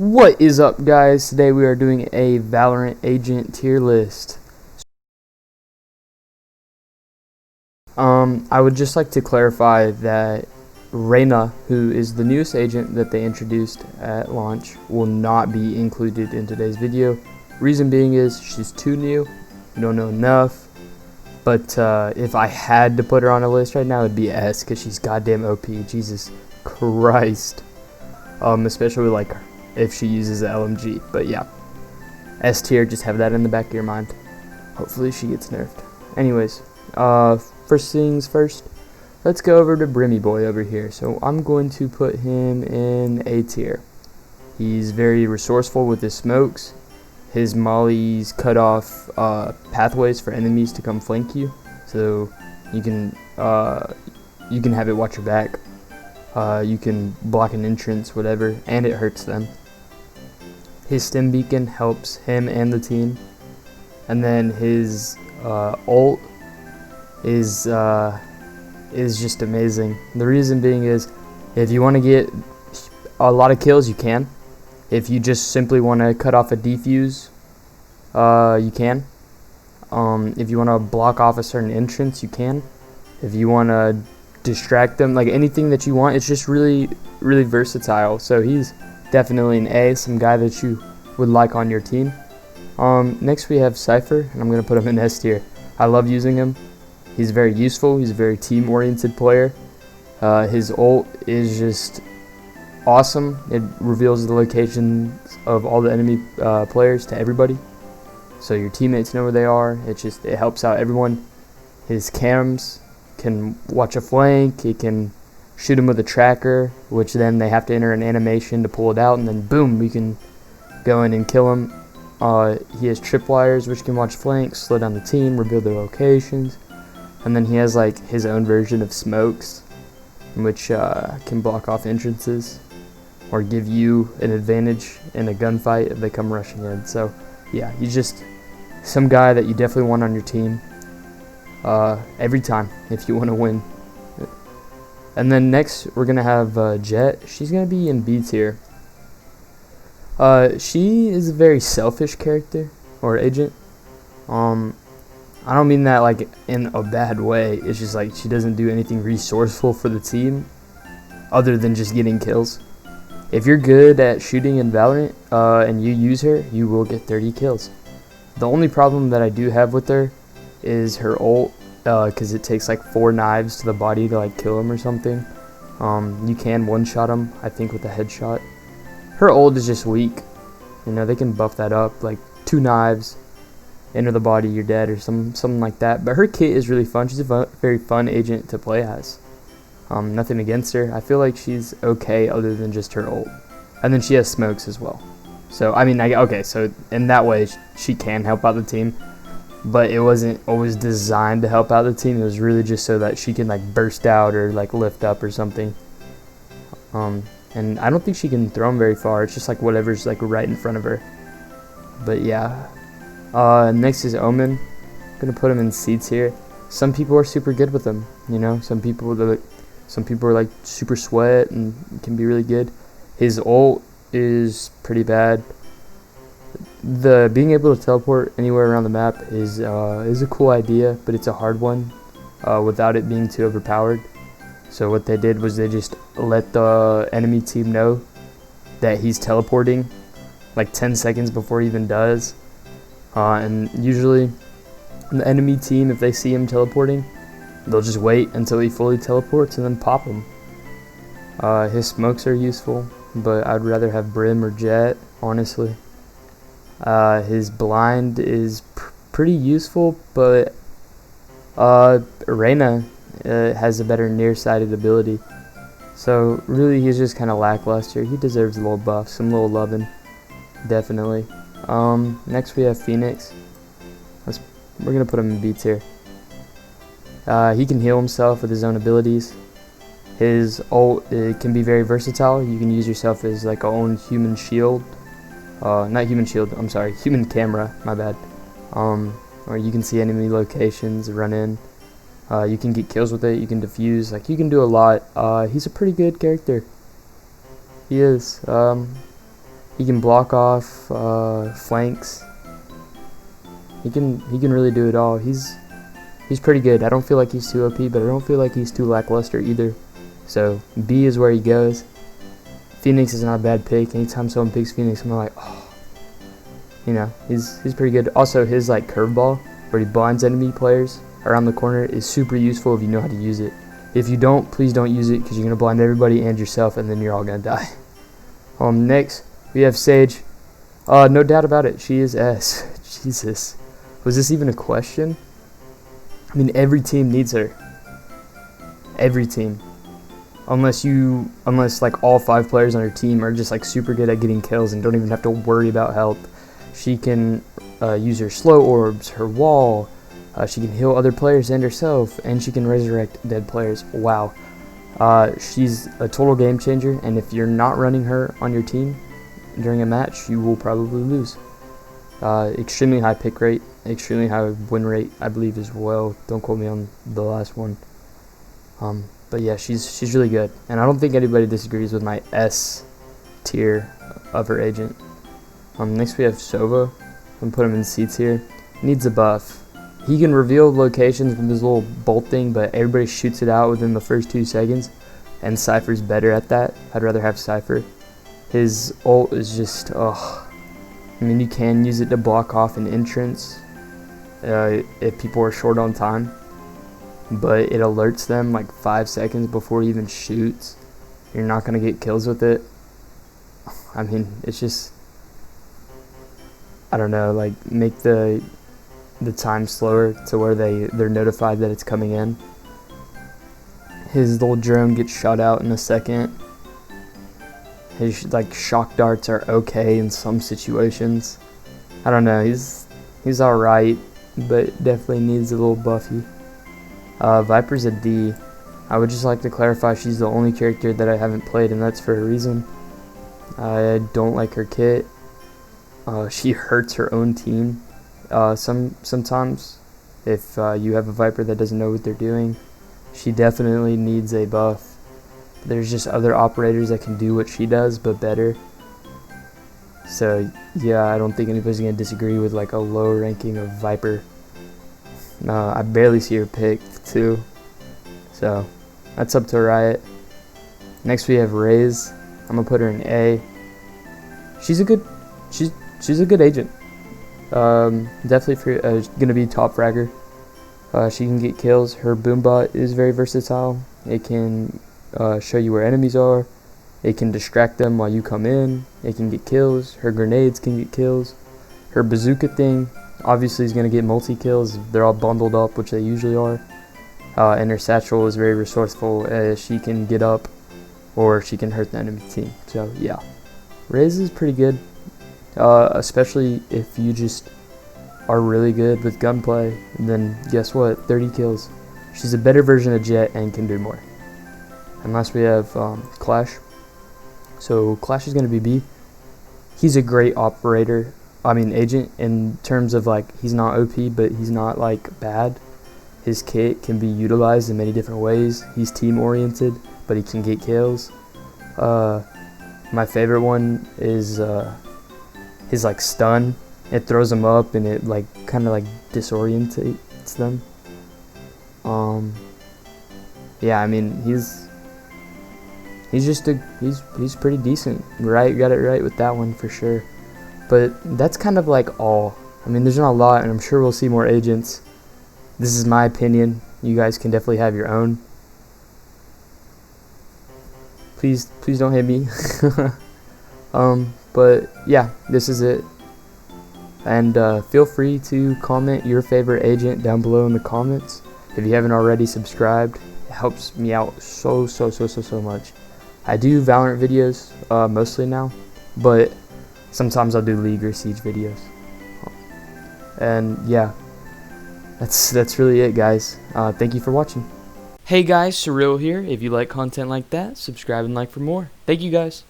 What is up, guys? Today we are doing a Valorant agent tier list. I would just like to clarify that Reyna, who is the newest agent that they introduced at launch, will not be included in today's video. Reason being is she's too new, we don't know enough, but if I had to put her on a list right now, it'd be S, because she's goddamn OP, Jesus Christ. Especially like if she uses the LMG, but yeah, S tier, just have that in the back of your mind. Hopefully she gets nerfed. Anyways, first things first, let's go over to Brimmy Boy over here. So I'm going to put him in A tier. He's very resourceful with his smokes. His mollies cut off pathways for enemies to come flank you, so you can have it watch your back. You can block an entrance, whatever, and it hurts them. His stim beacon helps him and the team, and then his ult is just amazing. The reason being is, if you want to get a lot of kills, you can. If you just simply want to cut off a defuse, you can. If you want to block off a certain entrance, you can. If you want to distract them, like anything that you want, it's just really versatile. So he's definitely an A, some guy that you would like on your team. Next we have Cypher, and I'm going to put him in S tier. I love using him. He's very useful. He's a very team-oriented player. His ult is just awesome. It reveals the locations of all the enemy players to everybody, so your teammates know where they are. It helps out everyone. His cams can watch a flank. It can shoot him with a tracker, which then they have to enter an animation to pull it out, and then boom, we can go in and kill him. He has tripwires, which can watch flanks, slow down the team, reveal their locations, and then he has like his own version of smokes, which can block off entrances or give you an advantage in a gunfight if they come rushing in. So yeah, he's just some guy that you definitely want on your team every time if you want to win. And then next we're gonna have Jet. She's gonna be in B tier. She is a very selfish character or agent. I don't mean that like in a bad way. It's just like she doesn't do anything resourceful for the team other than just getting kills. If you're good at shooting in Valorant and you use her, you will get 30 kills. The only problem that I do have with her is her ult, because it takes like 4 knives to the body to like kill him or something. You can one-shot him, I think, with a headshot. Her ult is just weak. You know, they can buff that up, like 2 knives, enter the body, you're dead, or something like that. But her kit is really fun. She's a very fun agent to play as. Nothing against her. I feel like she's okay other than just her ult. And then she has smokes as well. So, I mean, okay, so in that way, she can help out the team. But it wasn't always designed to help out the team. It was really just so that she can, like, burst out or, like, lift up or something. And I don't think she can throw them very far. It's just, like, whatever's, like, right in front of her. But, yeah. Next is Omen. I'm going to put him in C tier. Some people are super good with him, you know. Some people are like super sweat and can be really good. His ult is pretty bad. The being able to teleport anywhere around the map is a cool idea, but it's a hard one without it being too overpowered. So what they did was they just let the enemy team know that he's teleporting like 10 seconds before he even does. And usually the enemy team, if they see him teleporting, they'll just wait until he fully teleports and then pop him. His smokes are useful, but I'd rather have Brim or Jet, honestly. His blind is pretty useful, but Reyna has a better nearsighted ability. So really he's just kind of lackluster. He deserves a little buff, some little loving, definitely. Next we have Phoenix. We're going to put him in B tier. He can heal himself with his own abilities. His ult can be very versatile. You can use yourself as like a own human shield. Not human shield, I'm sorry, human camera, my bad. Or you can see enemy locations, run in. You can get kills with it, you can defuse, like you can do a lot. He's a pretty good character. He is. He can block off flanks. He can really do it all. He's pretty good. I don't feel like he's too OP, but I don't feel like he's too lackluster either. So B is where he goes. Phoenix is not a bad pick. Anytime someone picks Phoenix, I'm like, oh, you know, he's pretty good. Also, his like curveball, where he blinds enemy players around the corner, is super useful if you know how to use it. If you don't, please don't use it, because you're gonna blind everybody and yourself, and then you're all gonna die. Next we have Sage. No doubt about it, she is S. Jesus, was this even a question? I mean, every team needs her. Every team. Unless like all 5 players on her team are just like super good at getting kills and don't even have to worry about health. She can use her slow orbs, her wall. She can heal other players and herself, and she can resurrect dead players. Wow. She's a total game changer, and if you're not running her on your team during a match, you will probably lose. Extremely high pick rate, extremely high win rate, I believe, as well. Don't quote me on the last one. But yeah, she's really good, and I don't think anybody disagrees with my S tier of her agent. Next we have Silva. I'm gonna put him in C tier. Needs a buff. He can reveal locations with his little bolt thing, but everybody shoots it out within the first 2 seconds, and Cypher's better at that. I'd rather have Cypher. His ult is just, I mean, you can use it to block off an entrance if people are short on time, but it alerts them like 5 seconds before he even shoots. You're not going to get kills with it. I mean, it's just, I don't know, like, make the time slower to where they're notified that it's coming in. His little drone gets shot out in a second. His like shock darts are okay in some situations. I don't know, he's alright, but definitely needs a little buffy. Viper's a D. I would just like to clarify, she's the only character that I haven't played, and that's for a reason. I don't like her kit. She hurts her own team sometimes. If you have a Viper that doesn't know what they're doing, she definitely needs a buff. There's just other operators that can do what she does, but better. So yeah, I don't think anybody's gonna disagree with like a low ranking of Viper. I barely see her picked too, so that's up to Riot. Next we have Raze. I'm gonna put her in A. She's a good agent. Definitely gonna be top fragger. She can get kills. Her boombot is very versatile. It can show you where enemies are. It can distract them while you come in. It can get kills. Her grenades can get kills. Her bazooka thing obviously is going to get multi-kills. They're all bundled up, which they usually are. And her satchel is very resourceful. She can get up, or she can hurt the enemy team. So yeah, Raze is pretty good, especially if you just are really good with gunplay. And then guess what? 30 kills. She's a better version of Jet and can do more. And last we have Clash. So Clash is going to be B. He's a great agent, in terms of like, he's not OP, but he's not like bad. His kit can be utilized in many different ways. He's team oriented, but he can get kills. My favorite one is his like stun. It throws them up and it like kind of like disorientates them. Yeah, I mean, he's pretty decent. Right, got it right with that one for sure. But that's kind of like all. I mean, there's not a lot, and I'm sure we'll see more agents. This is my opinion. You guys can definitely have your own. Please don't hit me. But yeah, this is it. And feel free to comment your favorite agent down below in the comments. If you haven't already subscribed, it helps me out so much. I do Valorant videos mostly now, but sometimes I'll do League or Siege videos. And yeah, that's really it, guys. Thank you for watching. Hey guys, Surreal here. If you like content like that, subscribe and like for more. Thank you guys.